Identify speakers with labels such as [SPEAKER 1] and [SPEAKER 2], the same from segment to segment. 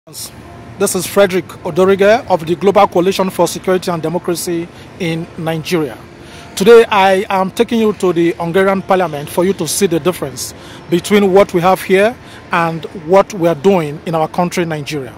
[SPEAKER 1] This is Frederick Odorige of the Global Coalition for Security and Democracy in Nigeria. Today I am taking you to the Hungarian Parliament for you to see the difference between what we have here and what we are doing in our country, Nigeria.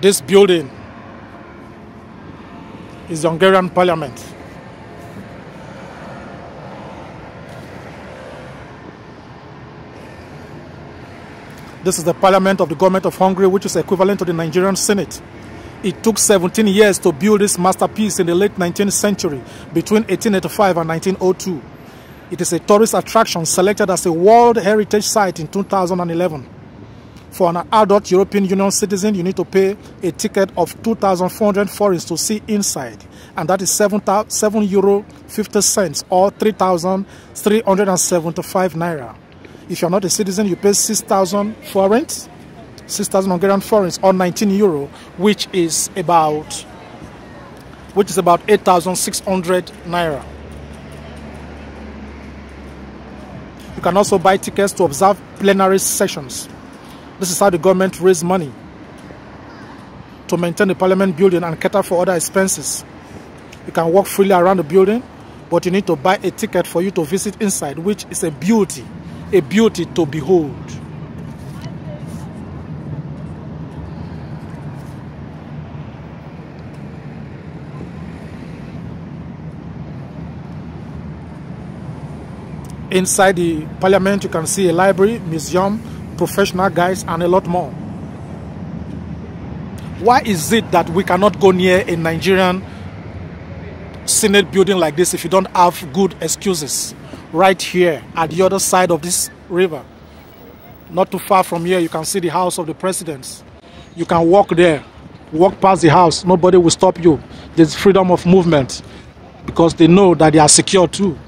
[SPEAKER 1] This building is the Hungarian Parliament. This is the parliament of the government of Hungary, which is equivalent to the Nigerian Senate. It took 17 years to build this masterpiece in the late 19th century, between 1885 and 1902. It is a tourist attraction selected as a World Heritage Site in 2011. For an adult European Union citizen, you need to pay a ticket of 2,400 forints to see inside, and that is €7.50 or 3,375 naira. If you're not a citizen, you pay 6,000 forints, 6,000 Hungarian forints, or 19 euro, which is about 8,600 naira. You can also buy tickets to observe plenary sessions. This is how the government raises money to maintain the parliament building and cater for other expenses. You can walk freely around the building, but you need to buy a ticket for you to visit inside, which is a beauty to behold. Inside the parliament, you can see a library, museum, professional guides, and a lot more. Why is it that we cannot go near a Nigerian Senate building like this if you don't have good excuses? Right here at the other side of this river, not too far from here, you can see the house of the president. You can walk there, walk past the house, nobody will stop you. There's freedom of movement because they know that they are secure too.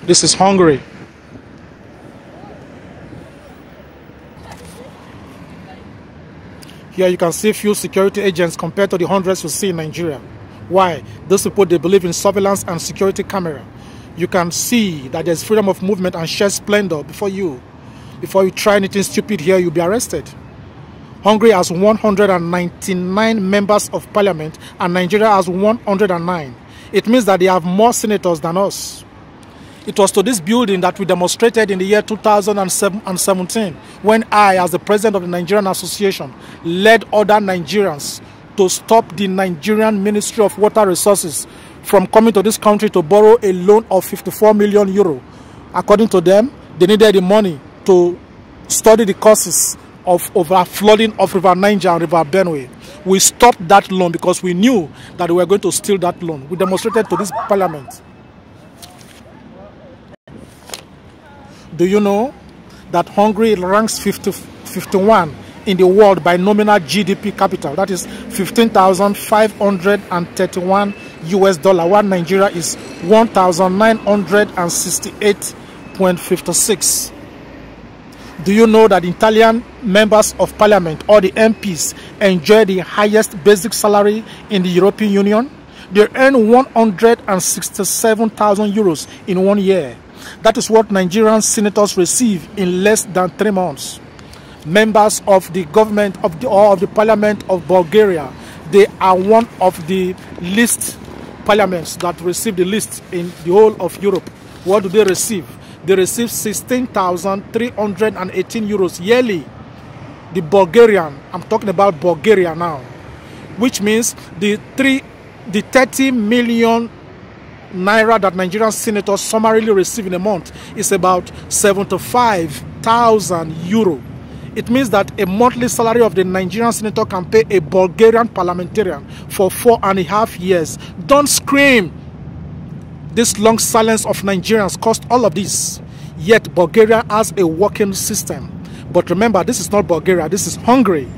[SPEAKER 1] This is Hungary. Here you can see few security agents compared to the hundreds you see in Nigeria. Why? Those people, they believe in surveillance and security camera. You can see that there's freedom of movement and shared splendor before you try anything stupid here, you'll be arrested. Hungary has 199 members of parliament and Nigeria has 109. It means that they have more senators than us. It was to this building that we demonstrated in the year 2017 when I, as the president of the Nigerian Association, led other Nigerians to stop the Nigerian Ministry of Water Resources from coming to this country to borrow a loan of 54 million euro. According to them, they needed the money to study the causes of overflowing of River Niger and River Benue. We stopped that loan because we knew that we were going to steal that loan. We demonstrated to this parliament. Do you know that Hungary ranks 51 in the world by nominal GDP capital? That is 15,531 US dollar, while Nigeria is 1,968.56. Do you know that Italian members of parliament or the MPs enjoy the highest basic salary in the European Union? They earn 167,000 euros in 1 year. That is what Nigerian senators receive in less than 3 months. Members of the government of the parliament of Bulgaria, they are one of the least parliaments that receive the least in the whole of Europe. What do they receive? They receive 16,318 euros yearly. The Bulgarian, I'm talking about Bulgaria now, which means the 30 million naira that Nigerian senators summarily receive in a month is about 75,000 euro. It means that a monthly salary of the Nigerian senator can pay a Bulgarian parliamentarian for 4.5 years. Don't scream. This long silence of Nigerians caused all of this. Yet Bulgaria has a working system. But remember, this is not Bulgaria, this is Hungary.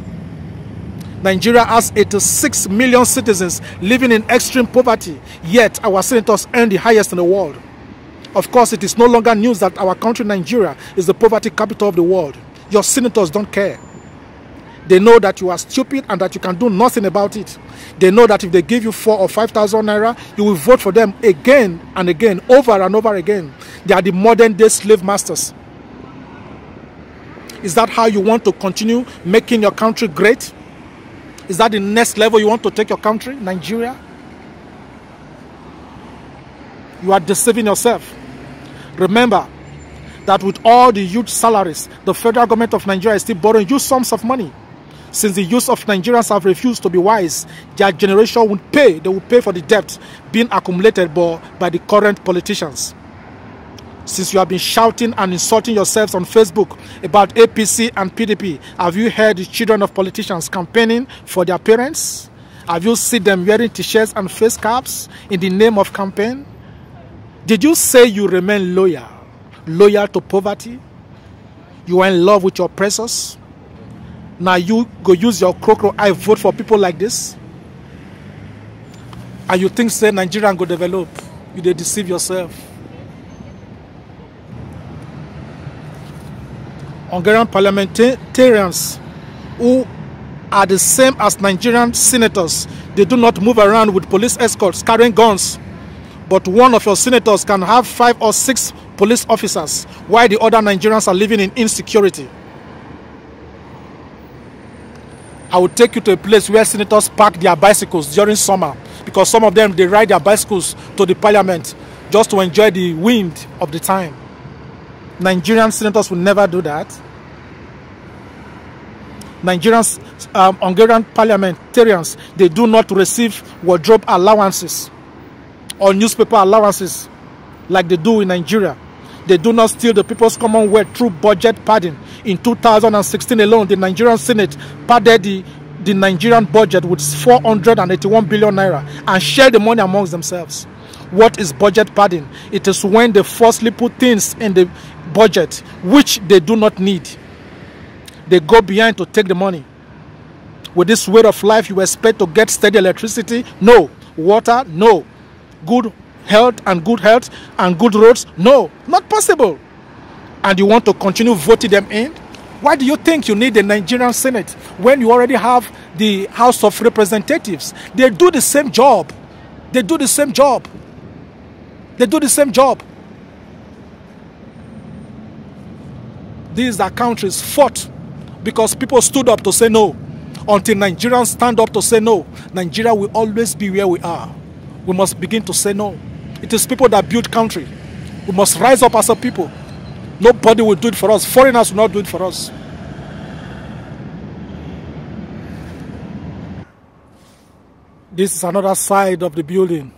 [SPEAKER 1] Nigeria has 86 million citizens living in extreme poverty, yet our senators earn the highest in the world. Of course, it is no longer news that our country, Nigeria, is the poverty capital of the world. Your senators don't care. They know that you are stupid and that you can do nothing about it. They know that if they give you 4,000 or 5,000 naira, you will vote for them again and again, over and over again. They are the modern day slave masters. Is that how you want to continue making your country great? Is that the next level you want to take your country, Nigeria? You are deceiving yourself. Remember that with all the huge salaries, the federal government of Nigeria is still borrowing huge sums of money. Since the youth of Nigerians have refused to be wise, their generation will pay. They will pay for the debt being accumulated by the current politicians. Since you have been shouting and insulting yourselves on Facebook about APC and PDP, have you heard the children of politicians campaigning for their parents? Have you seen them wearing t-shirts and face caps in the name of campaign? Did you say you remain loyal to poverty? You are in love with your oppressors? Now you go use your crocodile eye vote for people like this? And you think say Nigeria go develop? You dey deceive yourself. Hungarian parliamentarians who are the same as Nigerian senators, they do not move around with police escorts carrying guns. But one of your senators can have 5 or 6 police officers, while the other Nigerians are living in insecurity. I will take you to a place where senators park their bicycles during summer, because some of them, they ride their bicycles to the parliament just to enjoy the wind of the time. Nigerian senators will never do that. Hungarian parliamentarians, they do not receive wardrobe allowances or newspaper allowances like they do in Nigeria. They do not steal the people's commonwealth through budget padding. In 2016 alone, the Nigerian Senate padded the Nigerian budget with 481 billion naira and shared the money amongst themselves. What is budget padding? It is when they falsely put things in the budget which they do not need. They go behind to take the money. With this way of life, you expect to get steady electricity? No. Water? No. Good health and good roads? No, not possible. And you want to continue voting them in? Why do you think you need the Nigerian Senate when you already have the House of Representatives? They do the same job. They do the same job. They do the same job. These are countries fought because people stood up to say no. Until Nigerians stand up to say no, Nigeria will always be where we are. We must begin to say no. It is people that build country. We must rise up as a people. Nobody will do it for us. Foreigners will not do it for us. This is another side of the building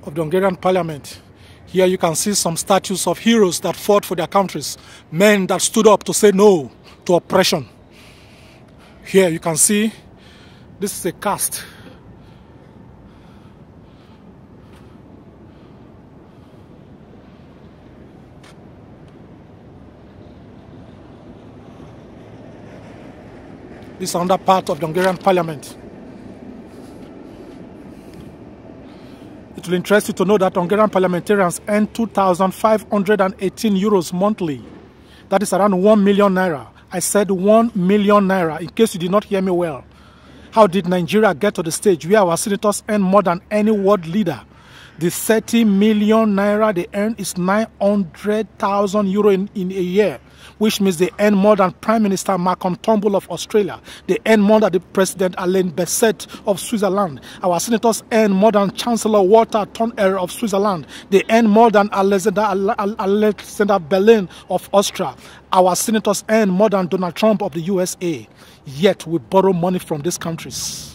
[SPEAKER 1] of the Hungarian parliament. Here you can see some statues of heroes that fought for their countries. Men that stood up to say no to oppression. Here you can see this is a cast. This is another part of the Hungarian parliament. It will interest you to know that Hungarian parliamentarians earn 2,518 euros monthly. That is around 1 million naira. I said 1 million naira, in case you did not hear me well. How did Nigeria get to the stage where our senators earn more than any world leader? The 30 million naira they earn is 900,000 euro in a year, which means they earn more than Prime Minister Malcolm Turnbull of Australia. They earn more than the President Alain Berset of Switzerland. Our senators earn more than Chancellor Walter Tonner of Switzerland. They earn more than Alexander Berlin of Austria. Our senators earn more than Donald Trump of the USA. Yet we borrow money from these countries.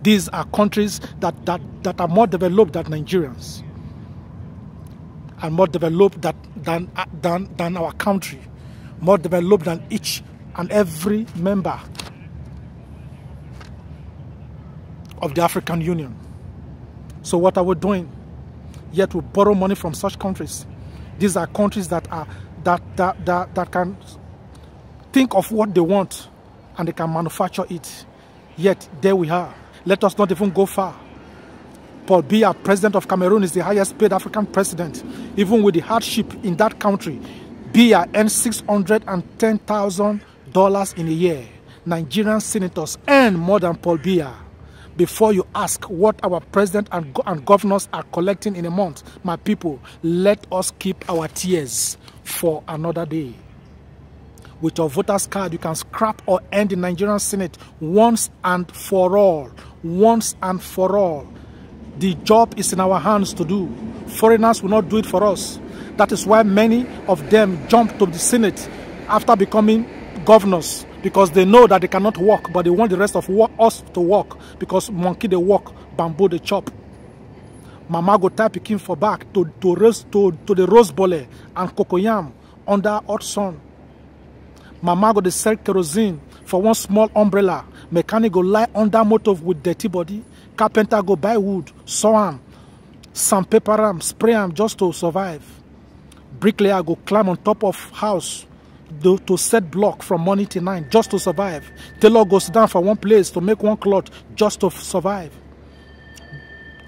[SPEAKER 1] These are countries that are more developed than Nigerians, and more developed than our country, more developed than each and every member of the African Union. So what are we doing? Yet we borrow money from such countries. These are countries that can think of what they want and they can manufacture it. Yet there we are. Let us not even go far. Paul Biya, president of Cameroon, is the highest paid African president. Even with the hardship in that country, Biya earns $610,000 in a year. Nigerian senators earn more than Paul Biya. Before you ask what our president and governors are collecting in a month, my people, let us keep our tears for another day. With your voter's card, you can scrap or end the Nigerian Senate once and for all. Once and for all. The job is in our hands to do. Foreigners will not do it for us. That is why many of them jump to the Senate after becoming governors, because they know that they cannot walk, but they want the rest of us to walk, because monkey they walk, bamboo they chop. Mama go tie pikin for back to the rose bole and cocoyam under hot sun. Mama go dey sell kerosene for one small umbrella. Mechanic go lie under motor with dirty body. Carpenter go buy wood, saw am, sandpaper am, spray am just to survive. Bricklayer go climb on top of house to set block from morning till night just to survive. Tailor goes down for one place to make one cloth just to survive.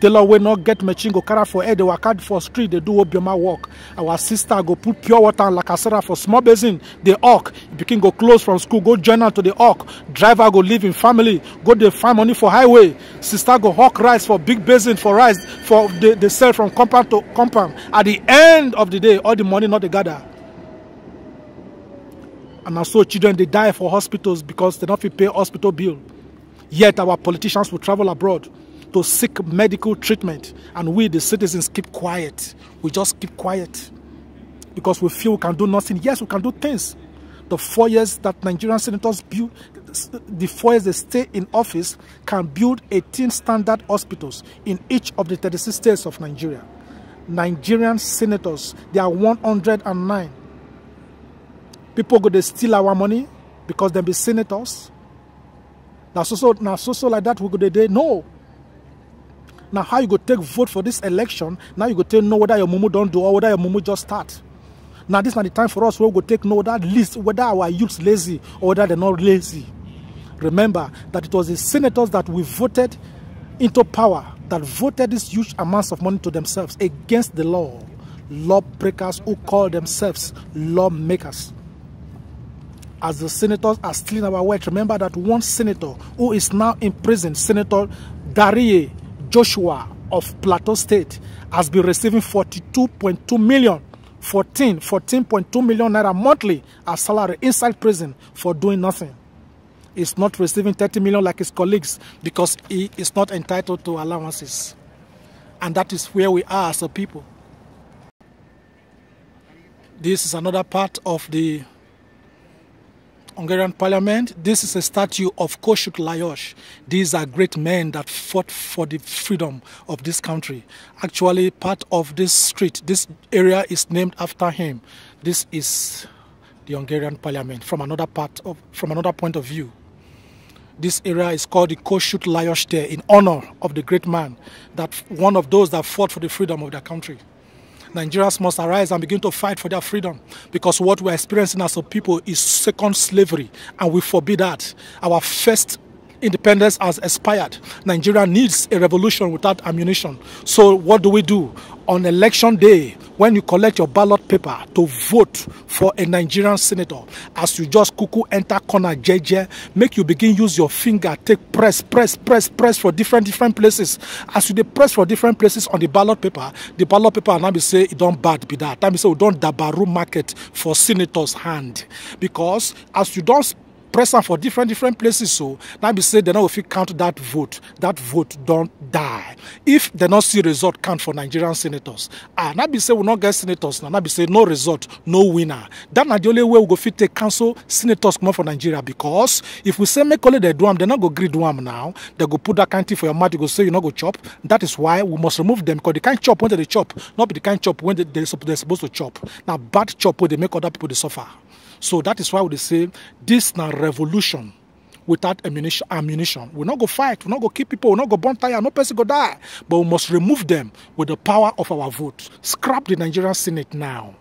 [SPEAKER 1] Tailor will not get machine go carry for head, they work out for street, they do obioma work. Our sister go put pure water and lacasera for small basin, they hawk. Pikin go close from school, go join out to the hawk. Driver go live in family, go dey find money for highway. Sister go hawk rice for big basin for rice, for they sell from compound to compound. At the end of the day, all the money not they gather. And also children, they die for hospitals because they don't pay hospital bill. Yet our politicians will travel abroad to seek medical treatment, and we the citizens keep quiet. We just keep quiet because we feel we can do nothing. Yes, we can do things. The 4 years that Nigerian senators build, the 4 years they stay in office, can build 18 standard hospitals in each of the 36 states of Nigeria. Nigerian senators, they are 109. People go, they steal our money because they be senators. Now so like that we go they no. Now how you go take vote for this election? Now you go take know whether your mumu don't do or whether your mumu just start. Now this is not the time for us where we go take know that list whether our youths lazy or whether they're not lazy. Remember that it was the senators that we voted into power that voted these huge amounts of money to themselves against the law. Lawbreakers who call themselves lawmakers. As the senators are stealing our wealth, remember that one senator who is now in prison, Senator Odorige Joshua of Plateau State, has been receiving 42.2 million, 14.2 million naira monthly as salary inside prison for doing nothing. He's not receiving 30 million like his colleagues because he is not entitled to allowances. And that is where we are as a people. This is another part of the Hungarian parliament. This is a statue of Kossuth Lajos. These are great men that fought for the freedom of this country. Actually, part of this street, this area is named after him. This is the Hungarian parliament from another point of view. This area is called the Kossuth Lajos there in honor of the great man, that one of those that fought for the freedom of their country. Nigerians must arise and begin to fight for their freedom, because what we're experiencing as a people is second slavery, and we forbid that. Our first independence has expired. Nigeria needs a revolution without ammunition. So what do? On election day, when you collect your ballot paper to vote for a Nigerian senator, as you just cuckoo enter corner jeje, make you begin use your finger, take press for different places. As you press for different places on the ballot paper now be say it don't bad be that. Time be say we don't dabaru market for senators' hand, because as you don't press them for different places, so now be say they know if you count that vote don't die. If they not see result count for Nigerian senators, now be say we not get senators, now be say no result, no winner. That not the only way we go fit take cancel senators come for Nigeria, because if we say make only they do them, they not go agree do them now. They go put that kind of thing for your mouth, you go say you not go chop. That is why we must remove them, because they can't chop when they chop, not be the kind chop when they're supposed to chop. Now bad chop where they make other people they suffer. So that is why we say this now revolution without ammunition. We'll not go fight, we'll not go kill people, we'll not go burn tire, no person go die. But we must remove them with the power of our vote. Scrap the Nigerian Senate now.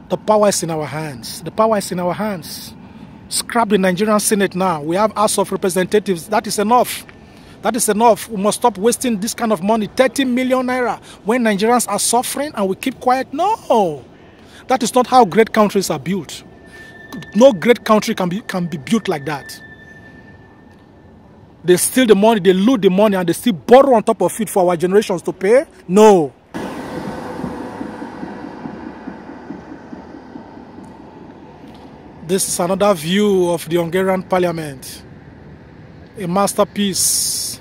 [SPEAKER 1] The power is in our hands. The power is in our hands. Scrap the Nigerian Senate now. We have House of Representatives. That is enough. That is enough. We must stop wasting this kind of money. 30 million naira when Nigerians are suffering and we keep quiet. No. That is not how great countries are built. no great country can be built like that. They steal the money, they loot the money, and they still borrow on top of it for our generations to pay? No. This is another view of the Hungarian parliament. A masterpiece.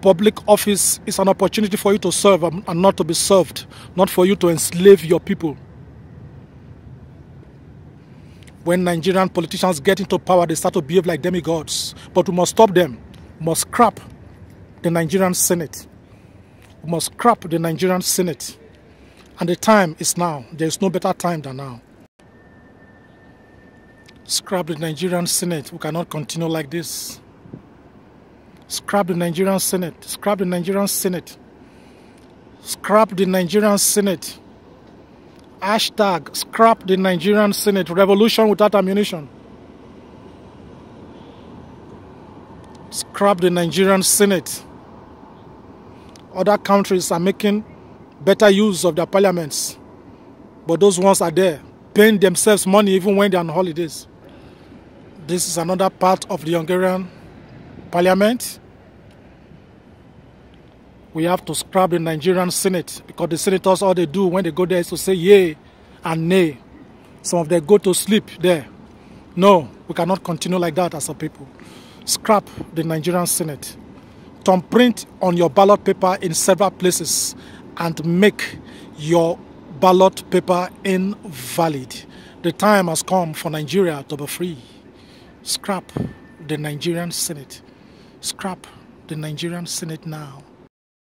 [SPEAKER 1] Public office is an opportunity for you to serve and not to be served, not for you to enslave your people. When Nigerian politicians get into power, they start to behave like demigods. But we must stop them. We must scrap the Nigerian Senate. We must scrap the Nigerian Senate. And the time is now. There is no better time than now. Scrap the Nigerian Senate. We cannot continue like this. Scrap the Nigerian Senate. Scrap the Nigerian Senate. Scrap the Nigerian Senate. Hashtag scrap the Nigerian Senate. Revolution without ammunition. Scrap the Nigerian Senate. Other countries are making better use of their parliaments. But those ones are there, paying themselves money even when they're on holidays. This is another part of the Hungarian parliament. We have to scrap the Nigerian Senate because the senators, all they do when they go there is to say yay and nay. Some of them go to sleep there. No, we cannot continue like that as a people. Scrap the Nigerian Senate. Thumbprint on your ballot paper in several places and make your ballot paper invalid. The time has come for Nigeria to be free. Scrap the Nigerian Senate. Scrap the Nigerian Senate now.